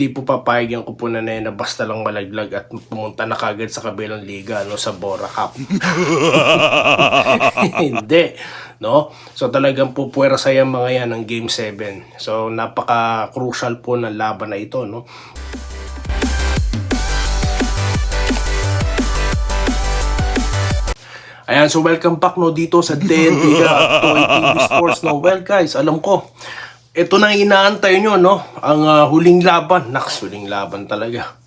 Di po papayag yung kupunan na yun na basta lang malaglag at pumunta na kagad sa kabilang liga, no, sa Bora Cup. Hindi, no? So talagang pupuwersa yung mga yan ng Game 7. So napaka-crucial po ng laban na ito, no? Ayan, so welcome back, no, dito sa DNP Toy TV Sports, no? Well guys, alam ko ito na inaantay nyo, no? Ang huling laban. Naks, huling laban talaga.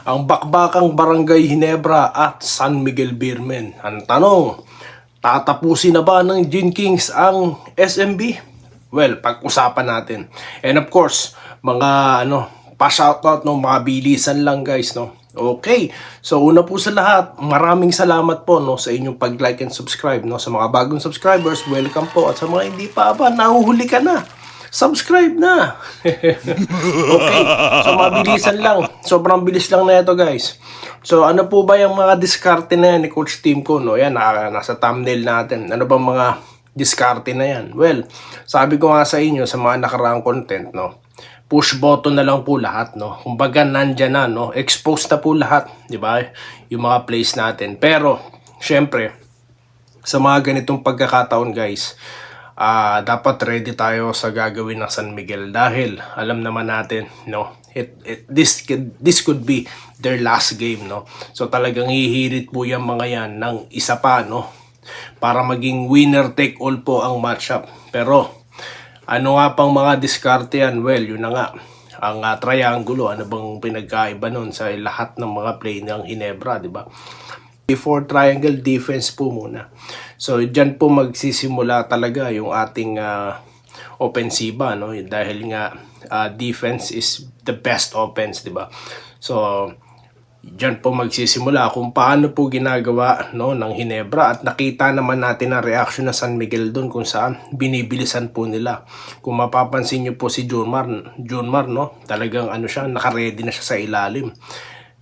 Ang bakbakang Barangay Ginebra at San Miguel Beermen. Ang tanong, tatapusin na ba ng Gin Kings ang SMB? Well, pag-usapan natin. And of course, mga pa-shoutout, no, mga bilisan lang guys, no. Okay, so una po sa lahat, maraming salamat po, no, sa inyong pag-like and subscribe, no. Sa mga bagong subscribers, welcome po. At sa mga hindi pa nahuhuli ka na, subscribe na. Okay, so mabilisan lang. Sobrang bilis lang na ito guys. So ano po ba yung mga diskarte na yan ni Coach Team ko, no? Yan, nasa thumbnail natin. Ano ba mga diskarte na yan? Well, sabi ko nga sa inyo sa mga nakaraang content, no, push button na lang po lahat, no. Kumbaga nandyan na, no. Exposed na po lahat, 'di ba? Yung mga plays natin. Pero syempre, sa mga ganitong pagkakataon, guys, dapat ready tayo sa gagawin ng San Miguel dahil alam naman natin, no, this could be their last game, no. So talagang hihirit po yung mga yan ng isa pa, no, para maging winner take all po ang matchup. Pero ano nga pang mga diskarte yan? Well, yun na nga. Ang triangulo, ano bang pinagkaiba nun sa lahat ng mga play ng Ginebra, di ba? Before triangle, defense po muna. So, dyan po magsisimula talaga yung ating opensiba, no? Dahil nga defense is the best offense, di ba? So, dyan po magsisimula kung paano po ginagawa, no, ng Ginebra, at nakita naman natin ang reaction ng San Miguel doon kung saan binibilisan po nila. Kung mapapansin nyo po si Junmar, no, talagang siya, nakaready na siya sa ilalim.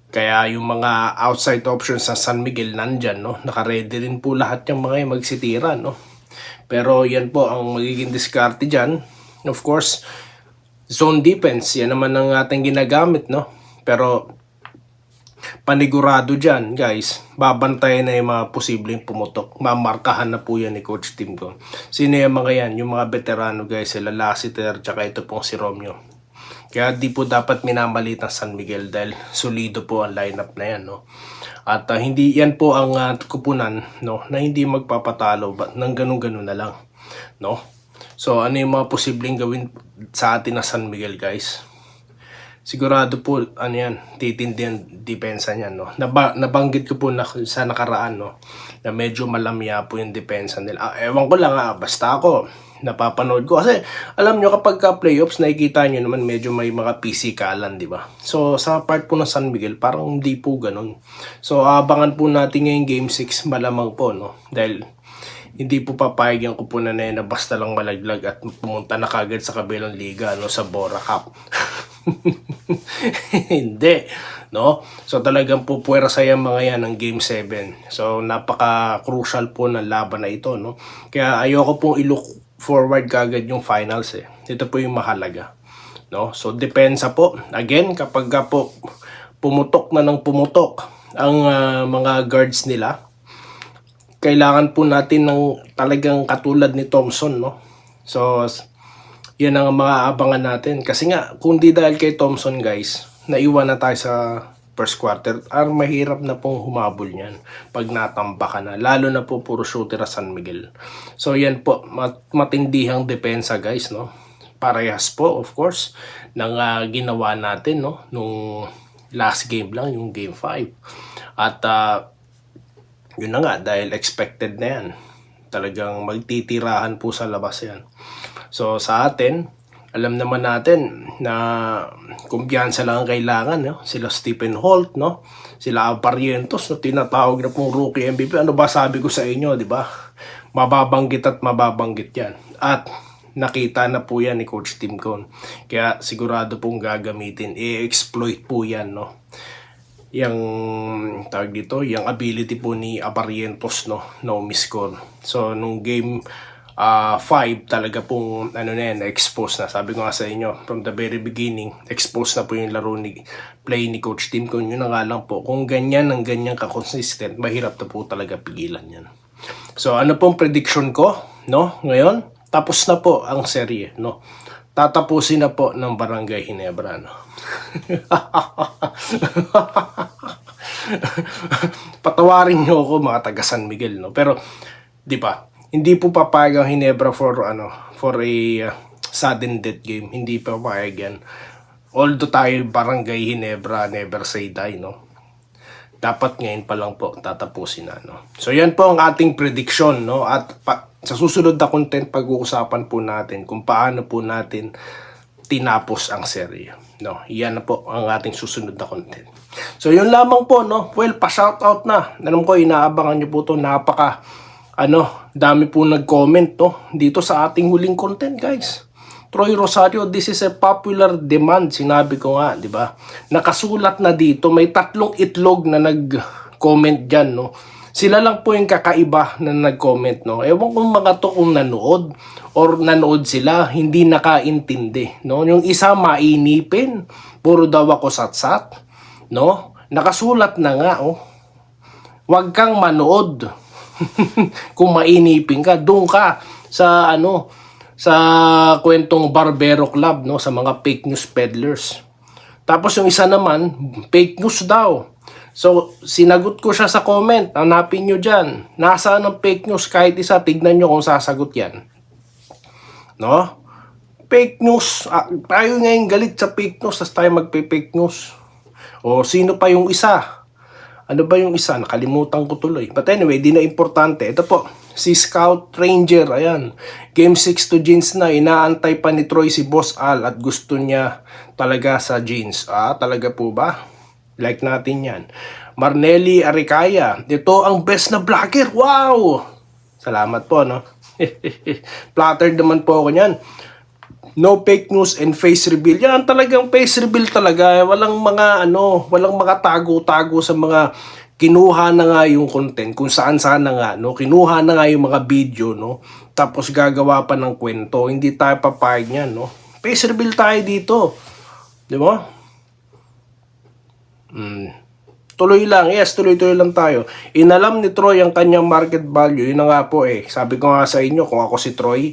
Kaya yung mga outside options sa San Miguel nandyan, no, nakaready rin po lahat yung mga magsitira, no. Pero yan po ang magiging diskarte dyan. Of course, zone defense, yan naman ang ating ginagamit, no. Pero panigurado dyan, guys, babantayan na yung mga posibleng pumutok. Mamarkahan na po yan ni Coach Team ko. Sino yung mga yan? Yung mga veterano, guys, sila Lassiter, tsaka ito pong si Romeo. Kaya di po dapat minamalit ng San Miguel dahil solido po ang lineup na yan, no. At hindi yan po ang kupunan, no, na hindi magpapatalo ng ganun-ganun na lang, no. So ano yung mga posibleng gawin sa atin na San Miguel, guys? Sigurado po, yan, titindi ang depensa niyan, no. Nabanggit ko po sa nakaraan, no, na medyo malamya po yung depensa nila. Ewan ko lang, basta ako, napapanood ko. Kasi, alam nyo, kapag playoffs, nakikita nyo naman medyo may mga pisikalan, di ba? So, sa part po ng San Miguel, parang hindi po ganun. So, abangan po natin ngayong Game 6, malamang po, no, dahil hindi po papayag yung kupunan na yun na basta lang malaglag at pumunta na kagad sa kabilang liga, no, sa Bora Cup. Hindi, no? So talagang pupuwersa yung mga yan ng Game 7. So napaka-crucial po ng laban na ito, no? Kaya ayoko pong i-look forward kagad yung finals, eh. Ito po yung mahalaga, no? So depensa po. Again, kapag po pumutok na ng pumutok ang mga guards nila, kailangan po natin ng talagang katulad ni Thompson, no? So yan ang mga abangan natin. Kasi nga, kung di dahil kay Thompson, guys, naiwan na tayo sa first quarter, mahirap na pong humabol niyan pag natamba ka na. Lalo na po puro shooter sa San Miguel. So yan po, matindihang depensa, guys, no? Parehas po, of course, ng ginawa natin, no, nung last game lang, yung Game 5. At yun na nga, dahil expected na yan. Talagang magtitirahan po sa labas yan. So sa atin, alam naman natin na kumpiyansa lang ang kailangan, no? Sila Stephen Holt, no? Sila Barrientos, no? Tinatawag na pong rookie MVP. Ano ba sabi ko sa inyo, di ba? Mababanggit at mababanggit yan. At nakita na po yan ni Coach Tim Cone. Kaya sigurado pong gagamitin. I-exploit po yan, no? Yung tawag dito, yung ability po ni Barrientos, no, no miss call. So nung game 5 talaga pong ano na yan, expose na. Sabi ko nga sa inyo from the very beginning, expose na po yung laro ni play ni Coach Tim Con. Yun na nga lang po, kung ganyan ng ganyan ka-consistent, mahirap na po talaga pigilan yan. So ano pong prediction ko, no? Ngayon, tapos na po ang serye, no? Tatapusin na po ng Barangay Ginebra, no? Patawarin niyo ako mga taga San Miguel, no? Pero di ba? Hindi po papayag ang Ginebra for a sudden death game. Hindi pa papayag yan. Although tayo Barangay Ginebra, never say die, no? Dapat ngayon pa lang po tatapusin na, no? So yan po ang ating prediction, no? At sa susunod na content, pag-uusapan po natin kung paano po natin tinapos ang serye, no? Yan na po ang ating susunod na content. So yun lamang po, no? Well, pa-shoutout na. Alam ko, inaabangan nyo po ito. Dami po nag-comment, no? Dito sa ating huling content, guys. Troy Rosario, this is a popular demand. Sinabi ko nga, di ba? Nakasulat na dito. May 3 itlog na nag-comment dyan, no? Sila lang po yung kakaiba na nag-comment, no? Ewan kong mga to kung nanood or nanood sila, hindi nakaintindi, no? Yung isa mainipin, puro daw ako satsat, no? Nakasulat na nga, oh. Huwag kang manood. Kung mainipin ka, doon ka sa sa kwentong Barbero Club, no, sa mga fake news peddlers. Tapos yung isa naman, fake news daw. So sinagot ko siya sa comment, hanapin nyo dyan, nasaan ang fake news, kahit isa, tignan nyo kung sasagot yan, no? Fake news, tayo ngayon galit sa fake news, tapos tayo magpe-fake news. O sino pa yung isa? Ano ba yung isa? Nakalimutan ko tuloy. But anyway, di na importante. Ito po, si Scout Ranger. Ayan. Game 6 to Jeans na. Inaantay pa ni Troy si Boss Al at gusto niya talaga sa Jeans. Talaga po ba? Like natin yan. Marnelli Aricaya. Ito ang best na vlogger. Wow! Salamat po, no? Flattered naman po ako niyan. No fake news and face reveal. Yan talagang face reveal talaga. Walang mga tago-tago sa mga kinuha na nga yung content kung saan-saan na nga, no? Kinuha na nga yung mga video, no? Tapos gagawa pa ng kwento. Hindi tayo papayag niyan, no? Face reveal tayo dito. Di ba? Tuloy lang. Yes, tuloy-tuloy lang tayo. Inalam ni Troy ang kanyang market value. Yun na nga po eh. Sabi ko nga sa inyo, kung ako si Troy,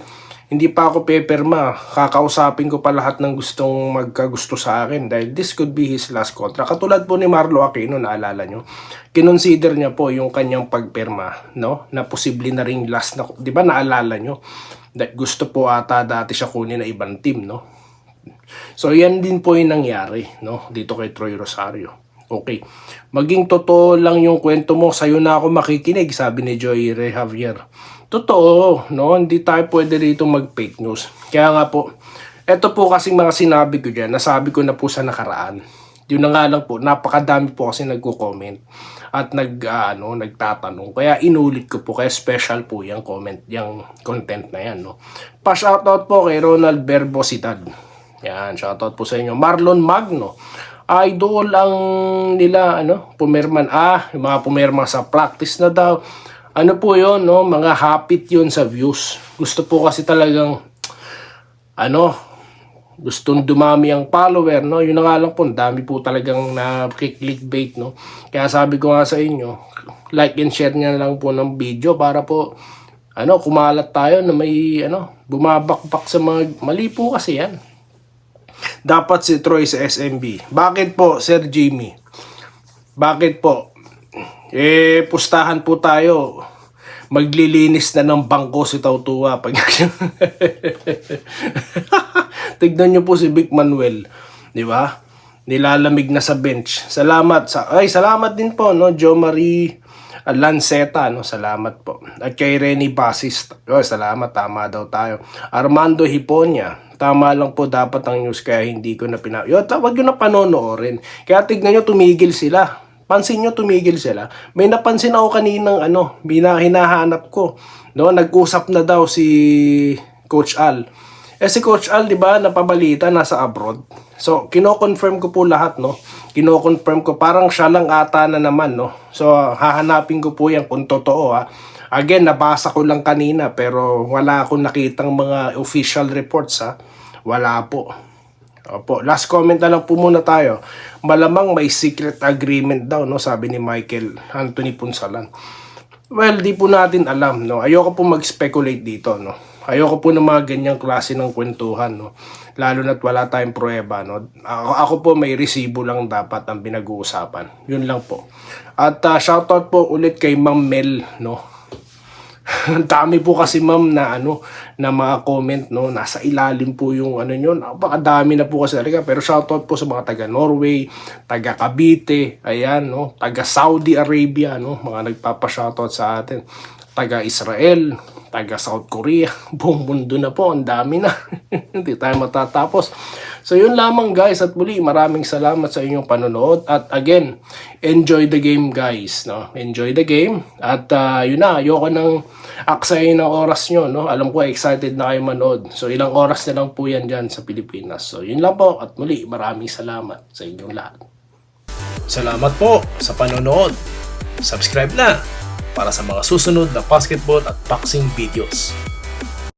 hindi pa ako peperma. Kakausapin ko pa lahat ng gustong magkagusto sa akin dahil this could be his last contract. Katulad po ni Marlo Aquino, naalala nyo, kinonsider niya po yung kanyang pagperma, no? Na posible na ring last na, di ba naalala nyo? Gusto po ata dati siya kunin na ibang team, no? So yan din po yung nangyari, no? Dito kay Troy Rosario. Okay. Maging totoo lang yung kwento mo, sa'yo na ako makikinig, sabi ni Joy Ray Javier. Totoo, no? Hindi tayo pwede dito mag-fake news. Kaya nga po, eto po kasing mga sinabi ko dyan, nasabi ko na po sa nakaraan. Yun na nga lang po, napakadami po kasi nagko-comment at nagtatanong. Kaya inulit ko po, kaya special po yung comment, yung content na yan, no? Pa-shoutout po kay Ronald Verbosidad. Yan, shoutout po sa inyo. Marlon Magno. Idol ang nila, pumerman. Yung mga pumerman sa practice na daw. Ano po yun, no? Mga hapit yun sa views. Gusto po kasi talagang, gustong dumami ang follower, no? Yun na nga lang po, dami po talagang na-clickbait, no? Kaya sabi ko nga sa inyo, like and share niya lang po ng video para po, kumalat tayo na may, bumabakbak sa mga, mali po kasi yan. Dapat si Troy sa SMB. Bakit po, Sir Jimmy? Bakit po? Pustahan po tayo. Maglilinis na ng bangko si Tautua. Tignan nyo po si Vic Manuel. Di ba? Nilalamig na sa bench. Salamat din po, no? Jo Marie Lanceta, no? Salamat po. At kay Renny Basis. Salamat, tama daw tayo. Armando Hiponia. Tama lang po dapat ang news kaya hindi ko na wag yun na panonoorin. Kaya tignan nyo, tumigil sila. Pansin nyo, tumigil sila. May napansin ako kaninang hinahanap ko. No? Nag-usap na daw si Coach Al. Si Coach Al, di ba, napabalita, nasa abroad. So, kino-confirm ko po lahat, no? Kino-confirm ko, parang siya lang ata na naman, no? So, hahanapin ko po yan kung totoo, ha? Again, nabasa ko lang kanina pero wala akong nakitang mga official reports ha. Wala po. Opo, last comment na lang po muna tayo. Malamang may secret agreement daw, no, sabi ni Michael Anthony Punsalan. Well, di po natin alam, no. Ayoko po mag-speculate dito, no. Ayoko po ng mga ganyang klase ng kwentuhan, no. Lalo na't wala tayong pruweba, no. Ako po may resibo lang dapat ang pinag-uusapan. Yun lang po. At shoutout po ulit kay Ma'am Mel, no. Ang dami po kasi ma'am na na mga comment, no, nasa ilalim po yung yun, napakadami na po kasi talaga. Pero shoutout po sa mga taga Norway, taga Cavite, ayan, no, taga Saudi Arabia, no, mga nagpapa-shoutout sa atin, taga Israel, taga South Korea, buong mundo na po, ang dami na. Hindi tayo matatapos. So yun lamang guys, at muli maraming salamat sa inyong panonood. At again, enjoy the game guys, no? Enjoy the game. At yun na, ayoko nang aksayin ng oras nyo, no? Alam ko excited na kayo manood. So ilang oras na lang po yan dyan sa Pilipinas. So yun lang po, at muli maraming salamat sa inyong lahat. Salamat po sa panonood. Subscribe na para sa mga susunod na basketball at boxing videos.